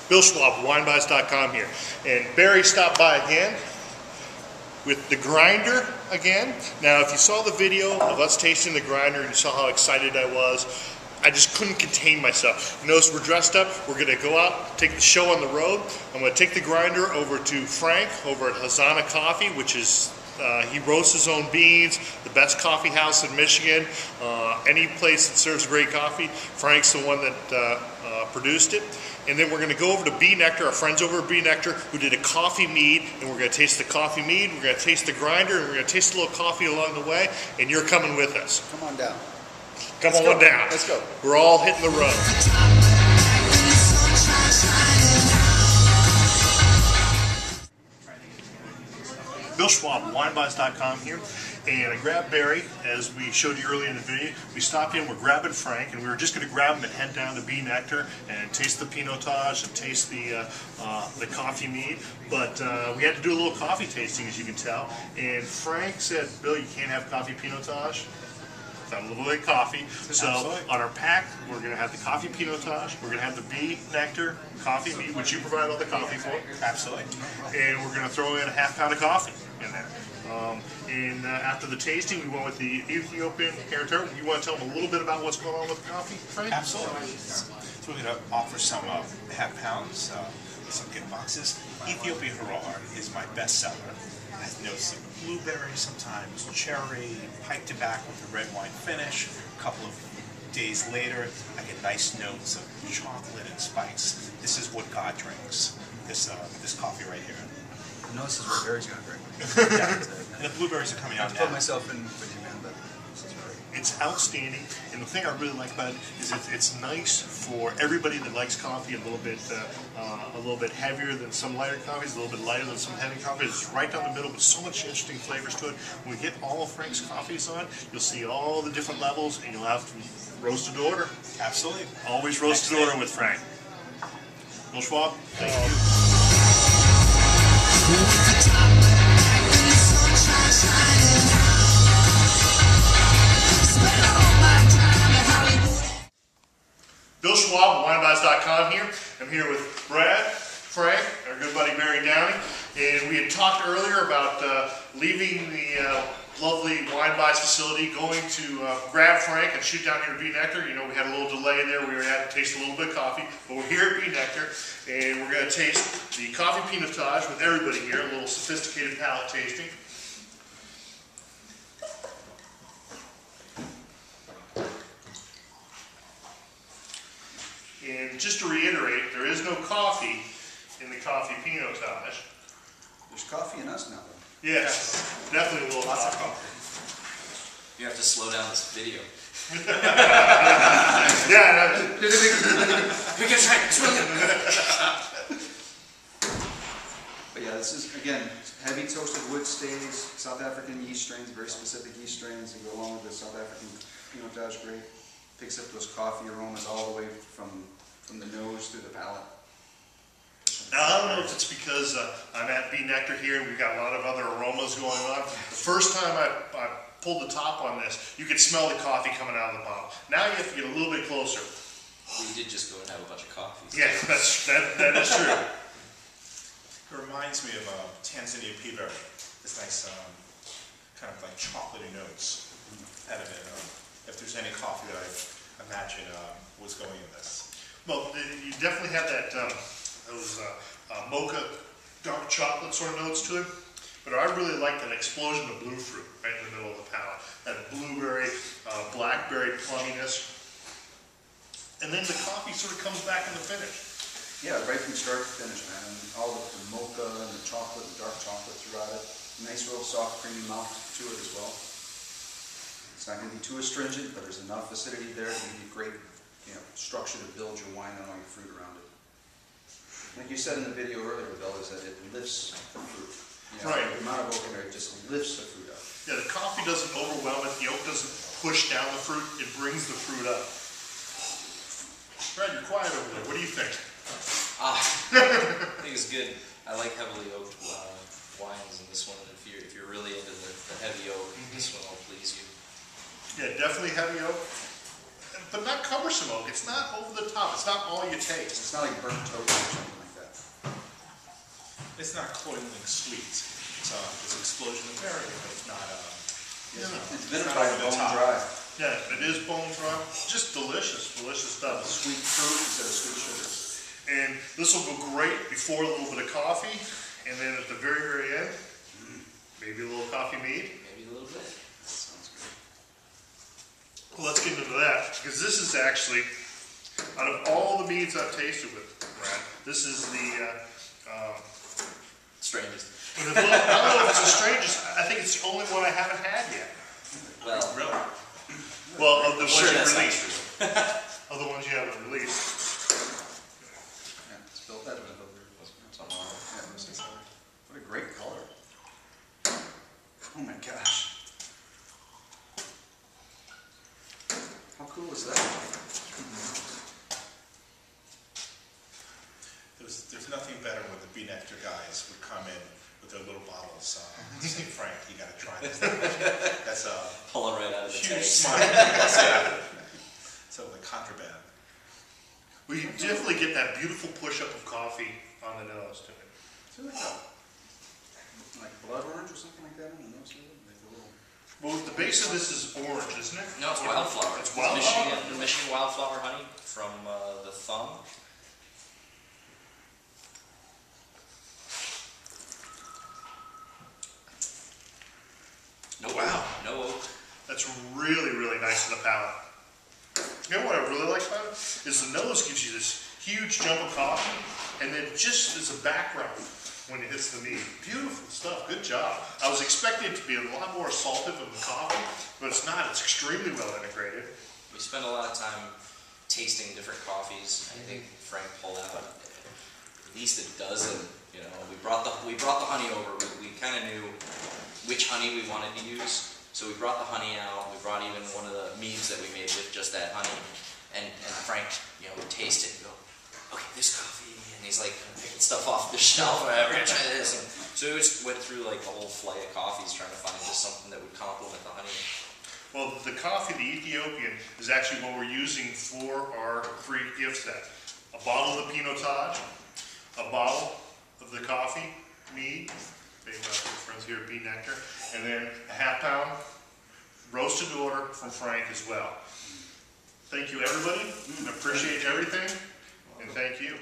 Bill Schwab, winebuys.com here. And Barry stopped by again with the grinder again. Now, if you saw the video of us tasting the grinder and you saw how excited I was, I just couldn't contain myself. You notice we're dressed up. We're going to go out, take the show on the road. I'm going to take the grinder over to Frank over at Hazana Coffee, which is, he roasts his own beans, the best coffee house in Michigan. Any place that serves great coffee, Frank's the one that produced it. And then we're going to go over to B Nectar, our friends over at B Nectar, who did a coffee mead, and we're going to taste the coffee mead, we're going to taste the grinder, and we're going to taste a little coffee along the way, and you're coming with us. Come on down. Come on down. Let's go. We're all hitting the road. Bill Schwab, winebuys.com here, and I grabbed Barry, as we showed you earlier in the video. We stopped in, we're grabbing Frank, and we were just going to grab him and head down to B Nectar and taste the Pinotage and taste the coffee mead, but we had to do a little coffee tasting, as you can tell, and Frank said, Bill, you can't have coffee Pinotage. A little bit of coffee. So on our pack, we're going to have the coffee Pinotage, we're going to have the B Nectar coffee mead, which you provide all the coffee for. Absolutely. And we're going to throw in a half pound of coffee in there. After the tasting, we went with the Ethiopian hair turtle. You want to tell them a little bit about what's going on with the coffee, Frank? Absolutely. So we're going to offer some half pounds, some gift boxes. Ethiopian Harar is my best seller. It has notes of blueberry, sometimes cherry, pipe tobacco with a red wine finish. A couple of days later, I get nice notes of chocolate and spice. This is what God drinks, this coffee right here. No, this is what Barry's going to drink. Yeah, and the blueberries are coming out now. I put myself in with you, man, but this is great. It's outstanding, and the thing I really like about it is it's nice for everybody that likes coffee a little bit heavier than some lighter coffees, a little bit lighter than some heavy coffees. It's right down the middle with so much interesting flavors to it. When we get all of Frank's coffees on, you'll see all the different levels, and you'll have roasted order. Absolutely. Always roasted order with Frank. Bill Schwab, thank you. Bill Schwab, winebuys.com here. I'm here with Brad, Frank, our good buddy Barry Downey, and we had talked earlier about leaving the lovely Wine Buys facility, going to grab Frank and shoot down here at B Nectar. You know, we had a little delay there. We had to taste a little bit of coffee, but we're here at B Nectar, and we're going to taste the coffee Pinotage with everybody here, a little sophisticated palate tasting. And just to reiterate, there is no coffee in the coffee Pinotage. There's coffee in us now, though. Yes, definitely a little Lots coffee. of coffee. You have to slow down this video. Yeah. We can try. It's really good. But yeah, this is, again, heavy toasted wood stays, South African yeast strains, very specific yeast strains that go along with the South African Pinotage grape. Picks up those coffee aromas all the way from the nose through the palate. Now, I don't know if it's because I'm at B Nectar here and we've got a lot of other aromas going on. The first time I pulled the top on this, you could smell the coffee coming out of the bottle. Now you have to get a little bit closer. We did just go and have a bunch of coffee. Yeah, that is true. It reminds me of Tanzania peaberry. This nice kind of like chocolatey notes out of it. If there's any coffee that I imagine was going in this. Well, you definitely have that those mocha dark chocolate sort of notes to it. But I really like that explosion of blue fruit right in the middle of the palate. That blueberry, blackberry plumminess. And then the coffee sort of comes back in the finish. Yeah, right from start to finish, man. And all the mocha and the chocolate and dark chocolate throughout it. Nice, real soft, creamy mouth to it as well. It's not going to be too astringent, but there's enough acidity there to give you great, structure to build your wine and all your fruit around it. Like you said in the video earlier, Bill, is that it lifts the fruit. Right. The amount of oak in there, it just lifts the fruit up. Yeah, the coffee doesn't overwhelm it. The oak doesn't push down the fruit. It brings the fruit up. Brad, you're quiet over there. What do you think? I think it's good. I like heavily oaked wines in this one. If you're really into the heavy oak, this one will please you. Yeah, definitely heavy oak. but not cumbersome oak. It's not over the top. It's not all you taste. It's not like burnt toast or something like that. It's not cloying sweet. It's explosion of berry, but it's not. It's vinified bone dry. Yeah, it is bone dry. Just delicious, delicious stuff. Sweet fruit instead of sweet sugar. And this will go great before a little bit of coffee, and then at the very, very end, maybe a little coffee mead. Maybe a little bit. Sounds good. Well, let's get into that, because this is actually, out of all the meads I've tasted with Brad, this is the Strangest. I don't know if it's the strangest. I think it's the only one I haven't had yet. Well, Really? Well, of the ones sure you that's not released. Of the ones you haven't released. Yeah, spill that in a little bit. something wrong. Yeah, let me see. What a great color. Oh my gosh. How cool is that? There's nothing better when the Bee Nectar guys would come in with their little bottles and say, Frank, you got to try this. That's a Pulling right out of the huge tank. smile. So the contraband. Well, you definitely get that beautiful push-up of coffee on the nose to it. Is it like blood orange or something like that on the nose? Like a little... Well, the base of this is orange, isn't it? No, it's wildflower. It's wildflower? Michigan wildflower honey from the thumb. No Wow. No oak. That's really, really nice in the palate. You know what I really like about it? Is the nose gives you this huge jump of coffee, and then just as a background when it hits the meat. Beautiful stuff. Good job. I was expecting it to be a lot more assaultive of the coffee, but it's not. It's extremely well integrated. We spend a lot of time tasting different coffees. I think Frank pulled out at least a dozen. You know, we brought the honey over. We kind of knew which honey we wanted to use, so we brought the honey out. We brought even one of the meads that we made with just that honey, and Frank, you know, would taste it and go, okay, this coffee, and he's like picking stuff off the shelf. We're gonna try this, and so we just went through like the whole flight of coffees trying to find just something that would complement the honey. Well, the coffee, the Ethiopian, is actually what we're using for our free gift set. A bottle of the Pinotage, a bottle of the coffee mead, made by our friends here at Bee Nectar, and then a half-pound roasted order from Frank as well. Thank you, everybody. I appreciate everything, and thank you.